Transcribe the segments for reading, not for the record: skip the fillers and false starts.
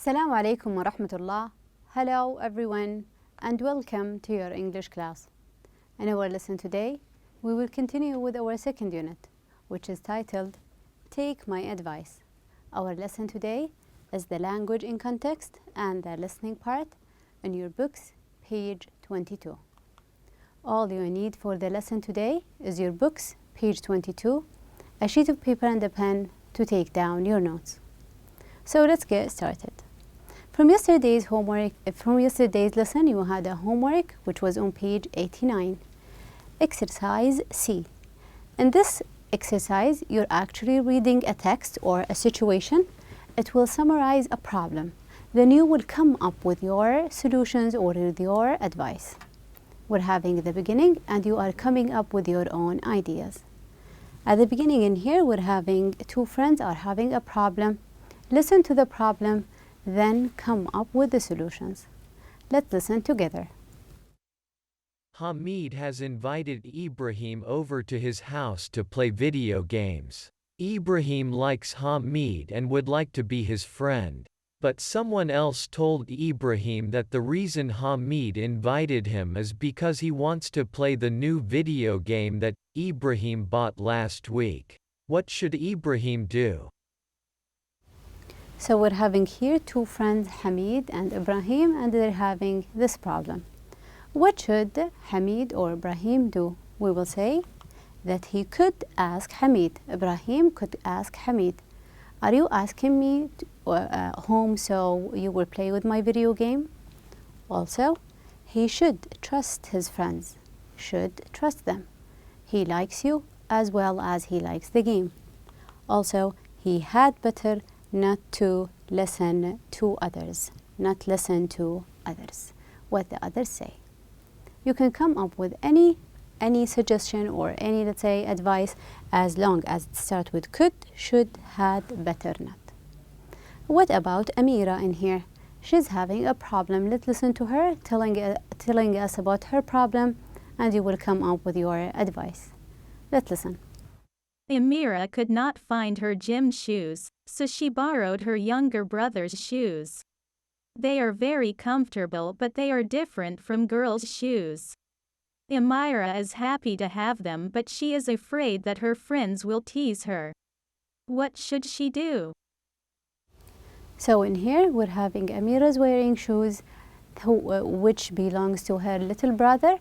Assalamu alaikum wa rahmatullah. Hello everyone and welcome to your English class. In our lesson today, we will continue with our second unit, which is titled Take My Advice. Our lesson today is the language in context and the listening part in your books, page 22. All you need for the lesson today is your books, page 22, a sheet of paper and a pen to take down your notes. So let's get started. From yesterday's lesson, you had a homework which was on page 89. Exercise C. In this exercise, you're actually reading a text or a situation. It will summarize a problem. Then you will come up with your solutions or with your advice. We're having the beginning and you are coming up with your own ideas. At the beginning in here, we're having two friends are having a problem. Listen to the problem, then come up with the solutions. Let's listen together. Hamid has invited Ibrahim over to his house to play video games. Ibrahim likes Hamid and would like to be his friend. But someone else told Ibrahim that the reason Hamid invited him is because he wants to play the new video game that Ibrahim bought last week. What should Ibrahim do? So we're having here two friends, Hamid and Ibrahim, and they're having this problem. What should Hamid or Ibrahim do? We will say that he could ask Hamid. Ibrahim could ask Hamid, are you asking me home so you will play with my video game? Also, he should trust his friends, should trust them. He likes you as well as he likes the game. Also, he had better not to listen to others, not listen to others, what the others say. You can come up with any suggestion or any, let's say, advice as long as it starts with could, should, had, better not. What about Amira in here? She's having a problem. Let's listen to her telling us about her problem and you will come up with your advice. Let's listen. Amira could not find her gym shoes, so she borrowed her younger brother's shoes. They are very comfortable, but they are different from girls' shoes. Amira is happy to have them, but she is afraid that her friends will tease her. What should she do? So in here, we're having Amira's wearing shoes which belongs to her little brother.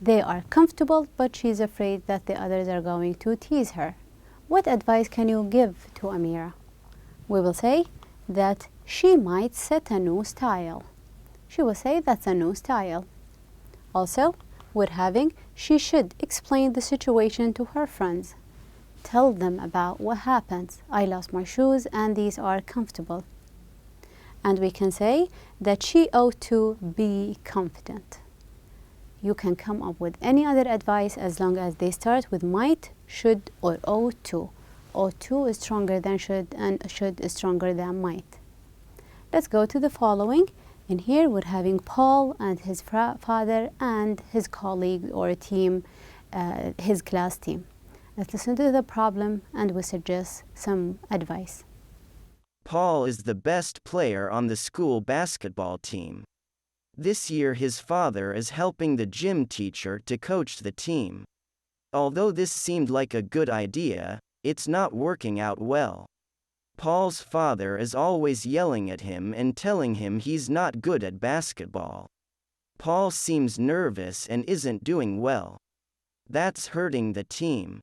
They are comfortable, but she's afraid that the others are going to tease her. What advice can you give to Amira? We will say that she might set a new style. She will say that's a new style. Also, we're having she should explain the situation to her friends. Tell them about what happens. I lost my shoes and these are comfortable. And we can say that she ought to be confident. You can come up with any other advice as long as they start with might, should, or ought to. Ought to is stronger than should and should is stronger than might. Let's go to the following. In here we're having Paul and his father and his colleague or team, his class team. Let's listen to the problem and we suggest some advice. Paul is the best player on the school basketball team. This year his father is helping the gym teacher to coach the team. Although this seemed like a good idea, it's not working out well. Paul's father is always yelling at him and telling him he's not good at basketball. Paul seems nervous and isn't doing well. That's hurting the team.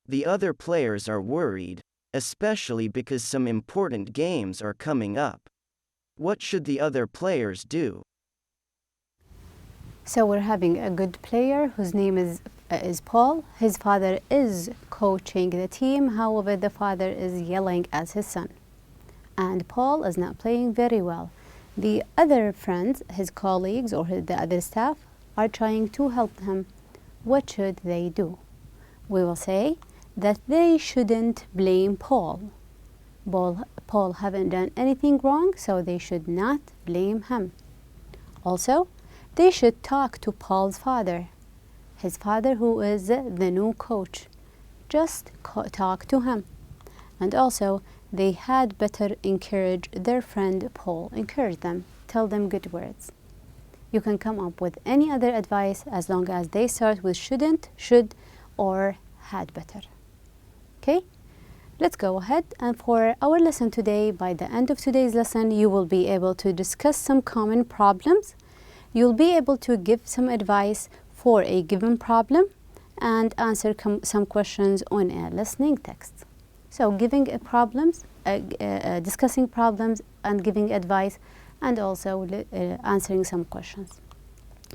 The other players are worried, especially because some important games are coming up. What should the other players do? So we're having a good player whose name is Paul. His father is coaching the team. However, the father is yelling at his son. And Paul is not playing very well. The other friends, his colleagues or the other staff, are trying to help him. What should they do? We will say that they shouldn't blame Paul. Paul haven't done anything wrong, so they should not blame him. Also, they should talk to Paul's father, his father who is the new coach. Just talk to him. And also, they had better encourage their friend Paul. Encourage them. Tell them good words. You can come up with any other advice as long as they start with shouldn't, should, or had better. Okay? Let's go ahead, and for our lesson today, by the end of today's lesson, you will be able to discuss some common problems. You'll be able to give some advice for a given problem and answer some questions on a listening text. So giving discussing problems and giving advice, and also answering some questions.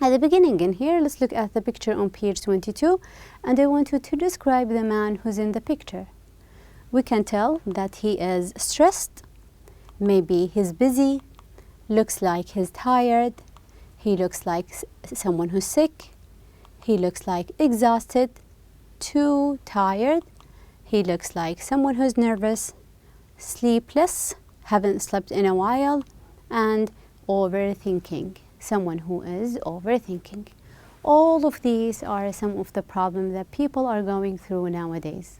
At the beginning in here, let's look at the picture on page 22, and I want you to describe the man who's in the picture. We can tell that he is stressed, maybe he's busy, looks like he's tired, he looks like someone who's sick, he looks like exhausted, too tired, he looks like someone who's nervous, sleepless, haven't slept in a while, and overthinking, someone who is overthinking. All of these are some of the problems that people are going through nowadays.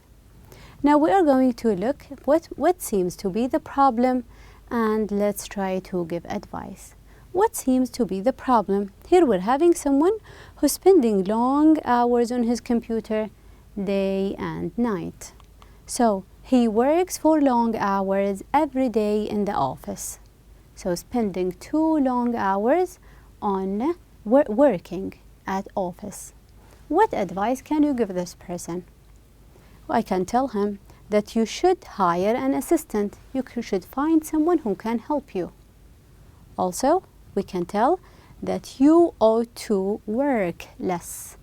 Now we are going to look what seems to be the problem, and let's try to give advice. What seems to be the problem? Here we're having someone who's spending long hours on his computer day and night. So he works for long hours every day in the office. So spending too long hours on working at office. What advice can you give this person? I can tell him that you should hire an assistant. You should find someone who can help you. Also, we can tell that you ought to work less.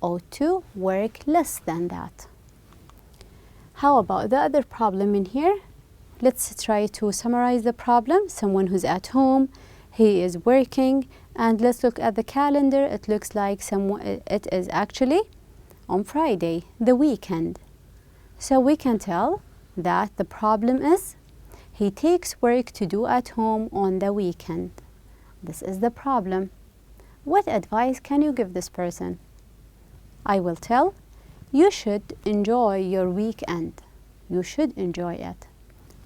Ought to work less than that. How about the other problem in here? Let's try to summarize the problem. Someone who's at home, he is working, and let's look at the calendar. It looks like it is actually on Friday, the weekend. So we can tell that the problem is he takes work to do at home on the weekend. This is the problem. What advice can you give this person? I will tell, you should enjoy your weekend. You should enjoy it.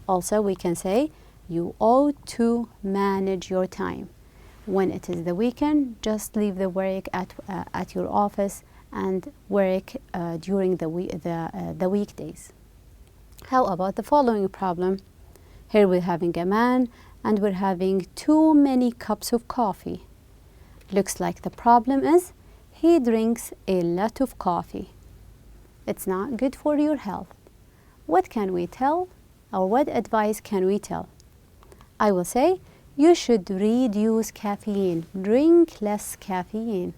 Also, we can say, you ought to manage your time. When it is the weekend, just leave the work at your office and work during the weekdays. How about the following problem? Here we're having a man and we're having too many cups of coffee. Looks like the problem is he drinks a lot of coffee. It's not good for your health. What can we tell, or what advice can we tell? I will say, you should reduce caffeine. Drink less caffeine.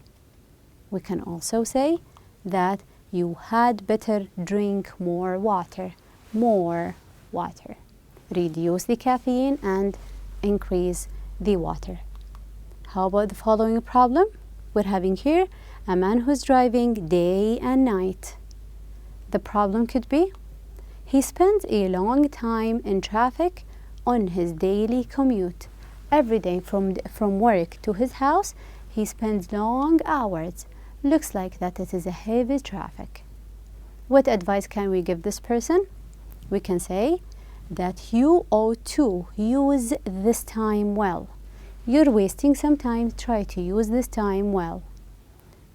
We can also say that you had better drink more water. More water. Reduce the caffeine and increase the water. How about the following problem? We're having here a man who's driving day and night. The problem could be he spends a long time in traffic on his daily commute. Every day from work to his house, he spends long hours. Looks like that it is a heavy traffic. What advice can we give this person? We can say that you ought to use this time well. You're wasting some time, try to use this time well.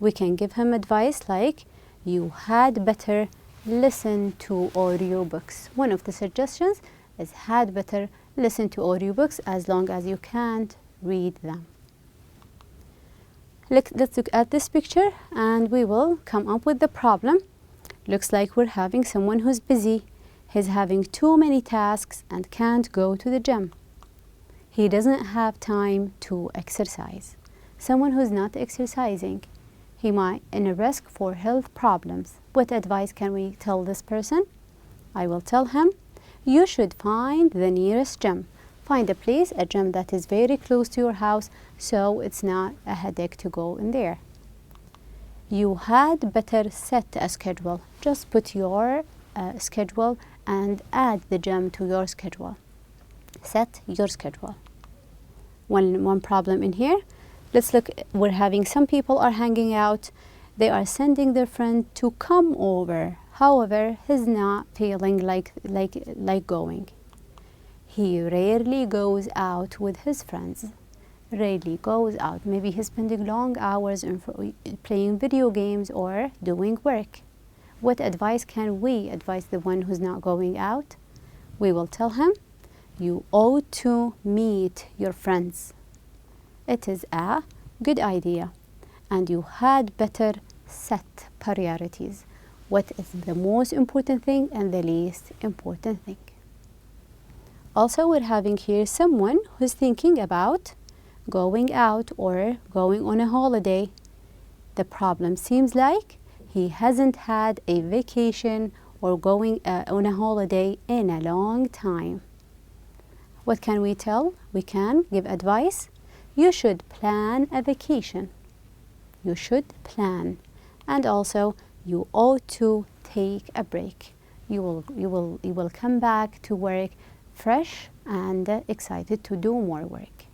We can give him advice like, you had better listen to audiobooks. One of the suggestions is had better listen to audiobooks as long as you can't read them. Let's look at this picture and we will come up with the problem. Looks like we're having someone who's busy. He's having too many tasks and can't go to the gym. He doesn't have time to exercise. Someone who's not exercising, he might in a risk for health problems. What advice can we tell this person? I will tell him, you should find the nearest gym. Find a place, a gym that is very close to your house, so it's not a headache to go in there. You had better set a schedule. Just put your schedule and add the gym to your schedule. Set your schedule. One problem in here. Let's look, we're having some people are hanging out. They are sending their friend to come over. However, he's not feeling like going. He rarely goes out with his friends. Rarely goes out. Maybe he's spending long hours playing video games or doing work. What advice can we advise the one who's not going out? We will tell him, you ought to meet your friends. It is a good idea, and you had better set priorities. What is the most important thing and the least important thing? Also, we're having here someone who's thinking about going out or going on a holiday. The problem seems like he hasn't had a vacation or going on a holiday in a long time. What can we tell? We can give advice. You should plan a vacation. You should plan. And also, you ought to take a break. You will come back to work fresh and excited to do more work.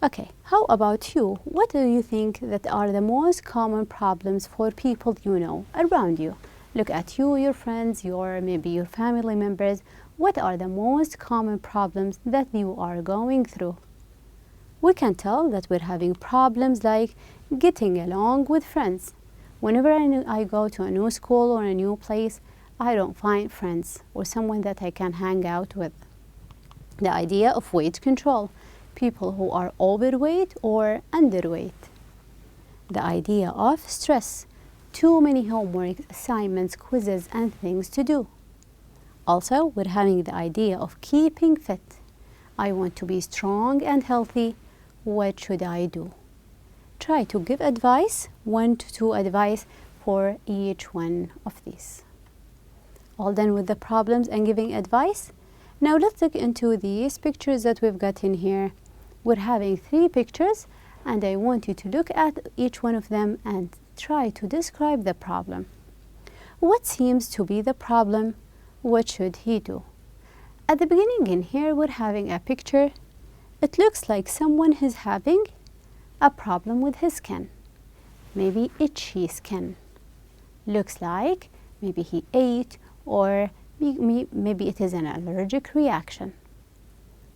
Okay, how about you? What do you think that are the most common problems for people you know around you? Look at you, your friends, maybe your family members. What are the most common problems that you are going through? We can tell that we're having problems like getting along with friends. Whenever I go to a new school or a new place, I don't find friends or someone that I can hang out with. The idea of weight control, people who are overweight or underweight. The idea of stress, too many homework, assignments, quizzes, and things to do. Also, we're having the idea of keeping fit. I want to be strong and healthy. What should I do? Try to give advice, 1 to 2 advice for each one of these. All done with the problems and giving advice? Now let's look into these pictures that we've got in here. We're having 3 pictures, and I want you to look at each one of them and try to describe the problem. What seems to be the problem? What should he do? At the beginning in here, we're having a picture. It looks like someone is having a problem with his skin. Maybe itchy skin. Looks like maybe he ate or maybe it is an allergic reaction.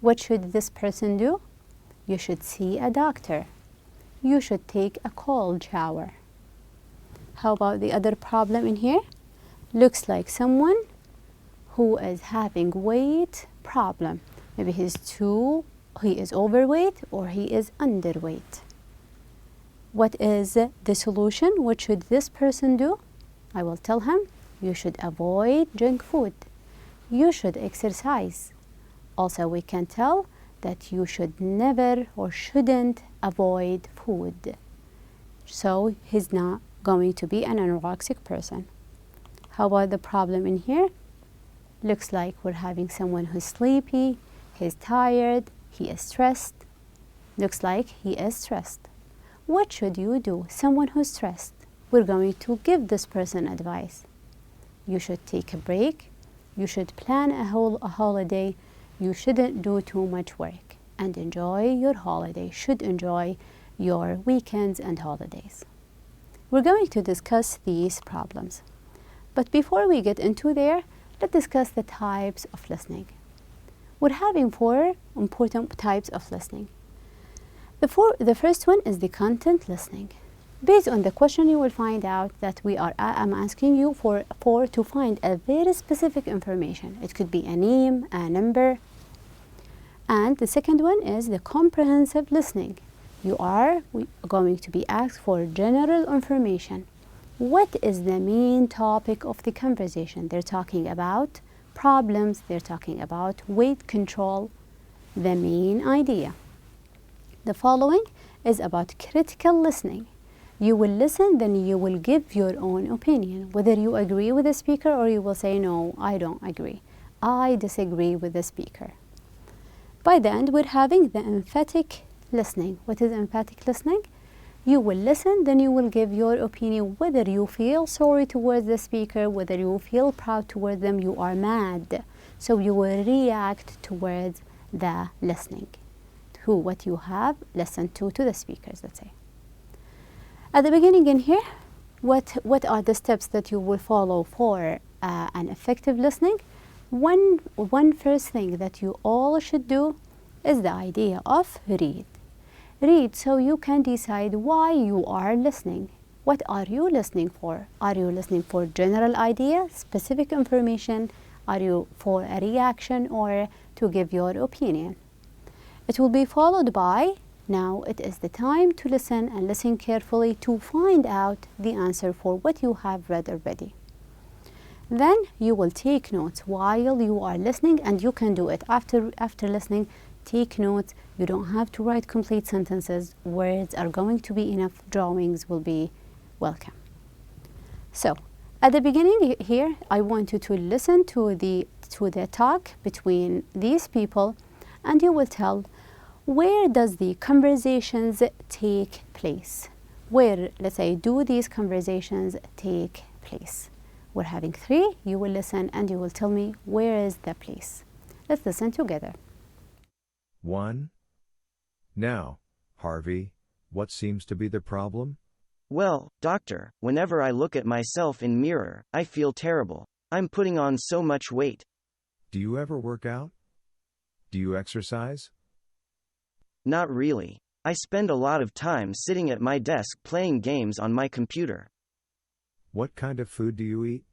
What should this person do? You should see a doctor. You should take a cold shower. How about the other problem in here? Looks like someone who is having weight problem. Maybe he is overweight or he is underweight. What is the solution? What should this person do? I will tell him, you should avoid junk food. You should exercise. Also, we can tell that you should never or shouldn't avoid food. So he's not going to be an anorexic person. How about the problem in here? Looks like we're having someone who's sleepy, he's tired, he is stressed. Looks like he is stressed. What should you do? Someone who's stressed. We're going to give this person advice. You should take a break. You should plan a holiday. You shouldn't do too much work and enjoy your holiday. Should enjoy your weekends and holidays. We're going to discuss these problems. But before we get into there, let's discuss the types of listening. We're having 4 important types of listening. The first one is the content listening. Based on the question, you will find out that I'm asking you to find a very specific information. It could be a name, a number. And the second one is the comprehensive listening. You are going to be asked for general information. What is the main topic of the conversation? They're talking about problems, they're talking about weight control, the main idea. The following is about critical listening. You will listen, then you will give your own opinion, whether you agree with the speaker or you will say, no, I don't agree. I disagree with the speaker. By the end, we're having the emphatic listening. What is emphatic listening? You will listen, then you will give your opinion, whether you feel sorry towards the speaker, whether you feel proud towards them, you are mad. So you will react towards the listening, to what you have listened to the speakers, let's say. At the beginning in here, what are the steps that you will follow for an effective listening? One first thing that you all should do is the idea of read. Read so you can decide why you are listening. What are you listening for? Are you listening for general idea, specific information? Are you for a reaction or to give your opinion? It will be followed by, now it is the time to listen and listen carefully to find out the answer for what you have read already. Then you will take notes while you are listening, and you can do it after listening. Take notes. You don't have to write complete sentences. Words are going to be enough. Drawings will be welcome. So, at the beginning here, I want you to listen to the talk between these people, and you will tell where does the conversations take place. Where, let's say, do these conversations take place? We're having 3. You will listen and you will tell me where is the place. Let's listen together. 1. Now, Harvey, what seems to be the problem? Well, doctor, whenever I look at myself in mirror, I feel terrible. I'm putting on so much weight. Do you ever work out? Do you exercise? Not really. I spend a lot of time sitting at my desk playing games on my computer. What kind of food do you eat?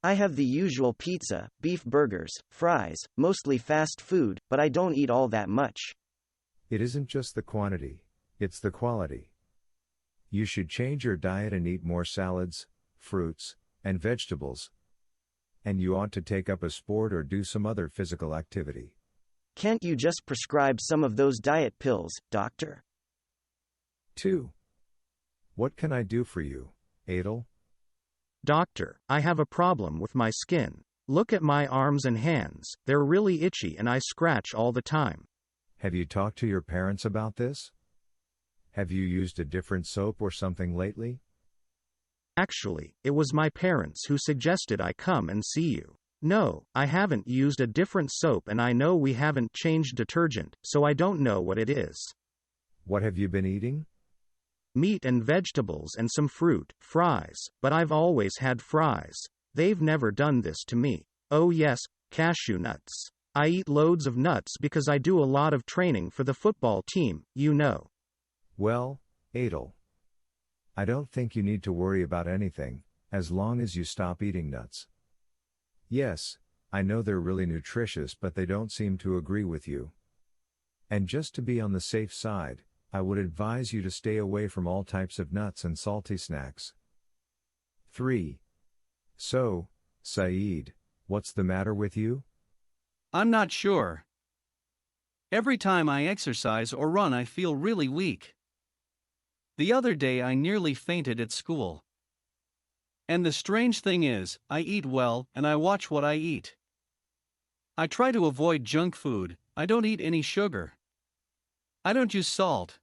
I have the usual pizza, beef burgers, fries, mostly fast food, but I don't eat all that much. It isn't just the quantity, it's the quality. You should change your diet and eat more salads, fruits, and vegetables. And you ought to take up a sport or do some other physical activity. Can't you just prescribe some of those diet pills, doctor? 2. What can I do for you, Adel? Doctor, I have a problem with my skin. Look at my arms and hands, they're really itchy and I scratch all the time. Have you talked to your parents about this? Have you used a different soap or something lately? Actually, it was my parents who suggested I come and see you. No, I haven't used a different soap and I know we haven't changed detergent, so I don't know what it is. What have you been eating? Meat and vegetables and some fruit, fries, but I've always had fries. They've never done this to me. Oh yes, cashew nuts. I eat loads of nuts because I do a lot of training for the football team, you know. Well, Adel, I don't think you need to worry about anything, as long as you stop eating nuts. Yes, I know they're really nutritious, but they don't seem to agree with you. And just to be on the safe side, I would advise you to stay away from all types of nuts and salty snacks. 3. So, Saeed, what's the matter with you? I'm not sure. Every time I exercise or run, I feel really weak. The other day I nearly fainted at school. And the strange thing is, I eat well and I watch what I eat. I try to avoid junk food. I don't eat any sugar. I don't use salt.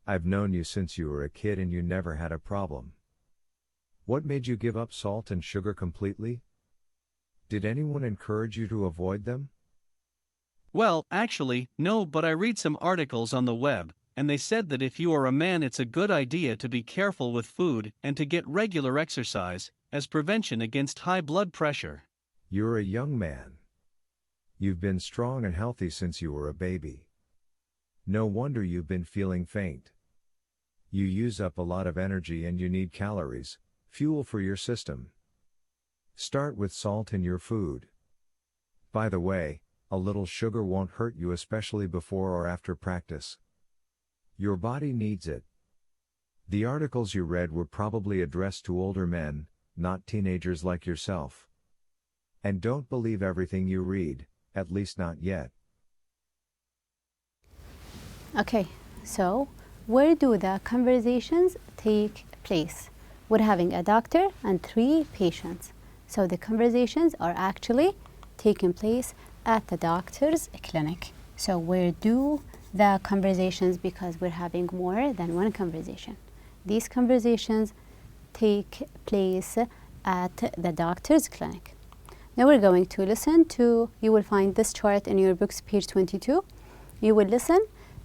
I've known you since you were a kid and you never had a problem. What made you give up salt and sugar completely? Did anyone encourage you to avoid them? Well, actually, no, but I read some articles on the web, and they said that if you are a man, it's a good idea to be careful with food and to get regular exercise as prevention against high blood pressure. You're a young man. You've been strong and healthy since you were a baby. No wonder you've been feeling faint. You use up a lot of energy and you need calories, fuel for your system. Start with salt in your food. By the way, a little sugar won't hurt you, especially before or after practice. Your body needs it. The articles you read were probably addressed to older men, not teenagers like yourself. And don't believe everything you read, at least not yet. Okay, so where do the conversations take place? We're having a doctor and 3 patients. So the conversations are actually taking place at the doctor's clinic. So where do the conversations, because we're having more than one conversation. These conversations take place at the doctor's clinic. Now we're going to listen to, you will find this chart in your books, page 22. You will listen.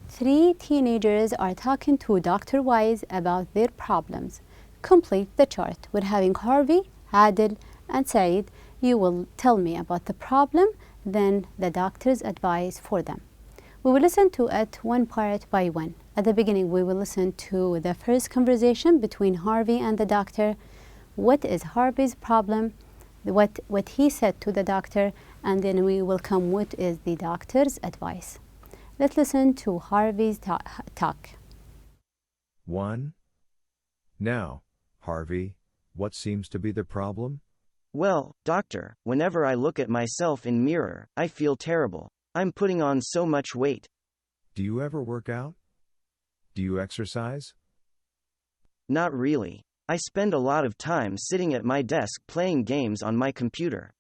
3 teenagers are talking to Dr. Wise about their problems. Complete the chart. We're having Harvey, Adel, and Saeed. You will tell me about the problem, then the doctor's advice for them. We will listen to it one part by one. At the beginning, we will listen to the first conversation between Harvey and the doctor. What is Harvey's problem? What he said to the doctor, and then we will come what is the doctor's advice. Let's listen to Harvey's talk. 1. Now, Harvey, what seems to be the problem? Well, doctor, whenever I look at myself in mirror, I feel terrible. I'm putting on so much weight. Do you ever work out? Do you exercise? Not really. I spend a lot of time sitting at my desk playing games on my computer.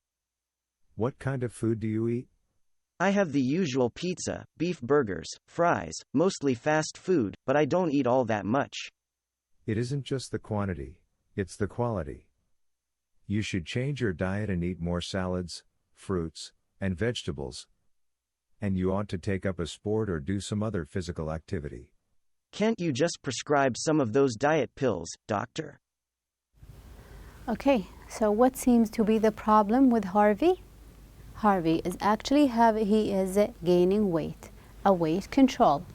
What kind of food do you eat? I have the usual pizza, beef burgers, fries, mostly fast food, but I don't eat all that much. It isn't just the quantity, it's the quality. You should change your diet and eat more salads, fruits, and vegetables. And you ought to take up a sport or do some other physical activity. Can't you just prescribe some of those diet pills, doctor? Okay, so what seems to be the problem with Harvey? Harvey is actually he is gaining weight, a weight control.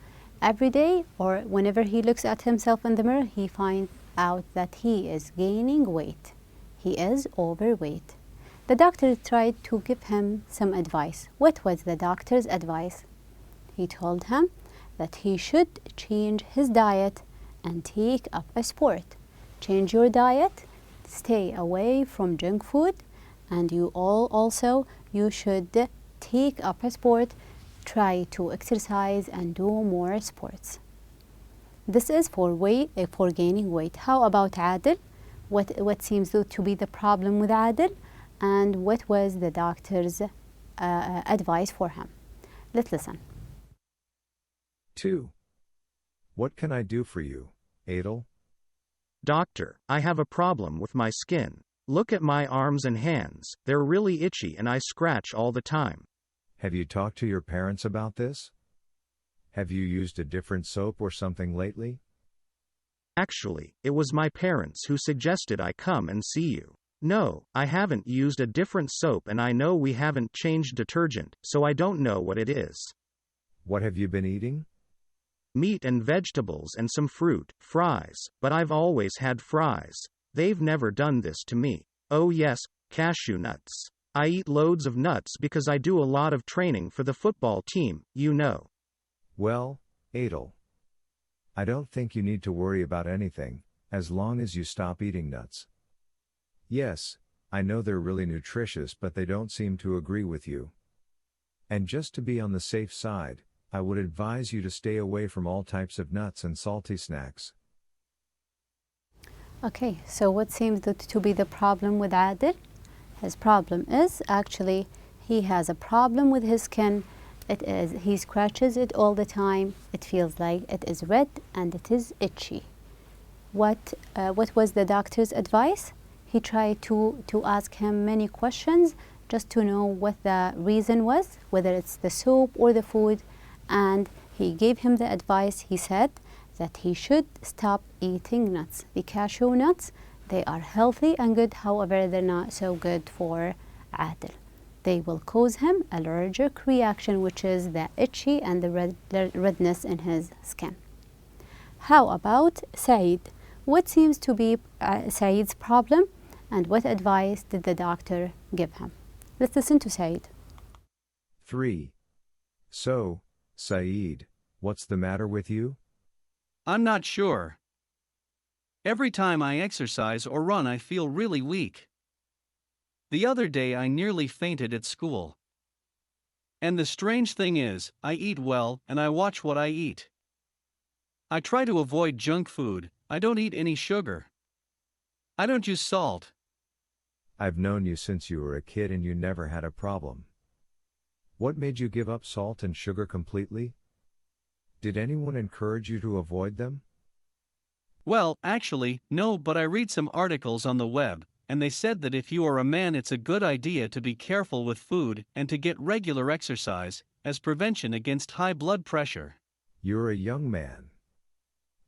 Every day or whenever he looks at himself in the mirror, he finds out that he is gaining weight. He is overweight. The doctor tried to give him some advice. What was the doctor's advice? He told him that he should change his diet and take up a sport. Change your diet, stay away from junk food, and you should take up a sport, try to exercise and do more sports. This is for gaining weight. How about Adil? What seems to be the problem with Adil? And what was the doctor's advice for him? Let's listen. 2. What can I do for you, Adil? Doctor, I have a problem with my skin. Look at my arms and hands, they're really itchy and I scratch all the time. Have you talked to your parents about this? Have you used a different soap or something lately? Actually, it was my parents who suggested I come and see you. No, I haven't used a different soap and I know we haven't changed detergent, so I don't know what it is. What have you been eating? Meat and vegetables and some fruit, fries, but I've always had fries. They've never done this to me. Oh yes, cashew nuts. I eat loads of nuts because I do a lot of training for the football team, you know. Well, Adil, I don't think you need to worry about anything, as long as you stop eating nuts. Yes, I know they're really nutritious, but they don't seem to agree with you. And just to be on the safe side, I would advise you to stay away from all types of nuts and salty snacks. Okay, so what seems to be the problem with Adil? His problem is actually he has a problem with his skin. He scratches it all the time. It feels like it is red and it is itchy. What was the doctor's advice? He tried to ask him many questions just to know what the reason was, whether it's the soap or the food, and he gave him the advice. He said that he should stop eating nuts. The cashew nuts, they are healthy and good, however, they're not so good for Adil. They will cause him allergic reaction, which is the itchy and the redness in his skin. How about Saeed? What seems to be Saeed's problem, and what advice did the doctor give him? Let's listen to Saeed. 3. So, Saeed, what's the matter with you? I'm not sure. Every time I exercise or run, I feel really weak. The other day I nearly fainted at school. And the strange thing is, I eat well and I watch what I eat. I try to avoid junk food. I don't eat any sugar. I don't use salt. I've known you since you were a kid and you never had a problem. What made you give up salt and sugar completely? Did anyone encourage you to avoid them? Well, actually, no, but I read some articles on the web, and they said that if you are a man, it's a good idea to be careful with food and to get regular exercise as prevention against high blood pressure. You're a young man.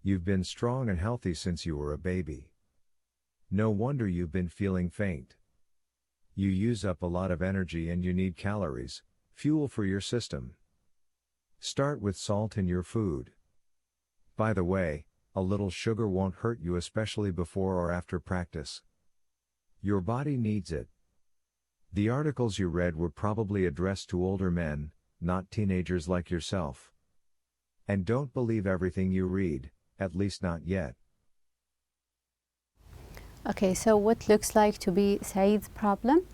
You've been strong and healthy since you were a baby. No wonder you've been feeling faint. You use up a lot of energy and you need calories, fuel for your system. Start with salt in your food. By the way, a little sugar won't hurt you, especially before or after practice. Your body needs it. The articles you read were probably addressed to older men, not teenagers like yourself. And don't believe everything you read, at least not yet. Okay, so what looks like to be Saeed's problem?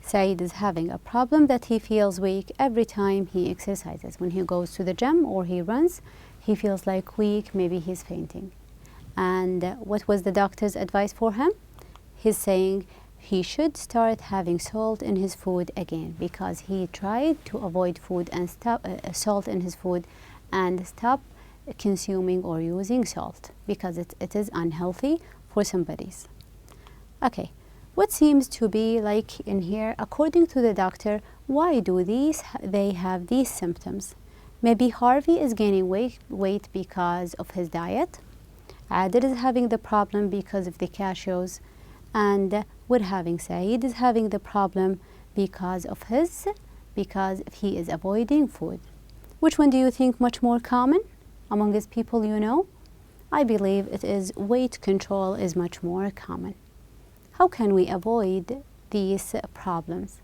Saeed is having a problem that he feels weak every time he exercises. When he goes to the gym or he runs, he feels like weak, maybe he's fainting. And what was the doctor's advice for him? He's saying he should start having salt in his food again, because he tried to avoid food and stop salt in his food and stop consuming or using salt because it is unhealthy for some bodies. Okay, what seems to be like in here, according to the doctor, why do they have these symptoms? Maybe Harvey is gaining weight because of his diet. Adil is having the problem because of the cashews, and we're having Saeed is having the problem because he is avoiding food. Which one do you think much more common among his people you know? I believe it is weight control is much more common. How can we avoid these problems?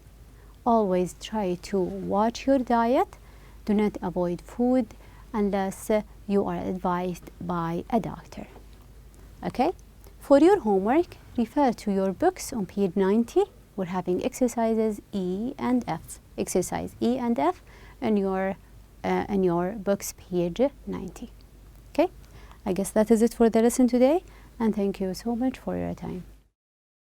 Always try to watch your diet. Do not avoid food unless you are advised by a doctor. Okay? For your homework, refer to your books on page 90. We're having exercises E and F. Exercise E and F in your books, page 90. Okay? I guess that is it for the lesson today, and thank you so much for your time.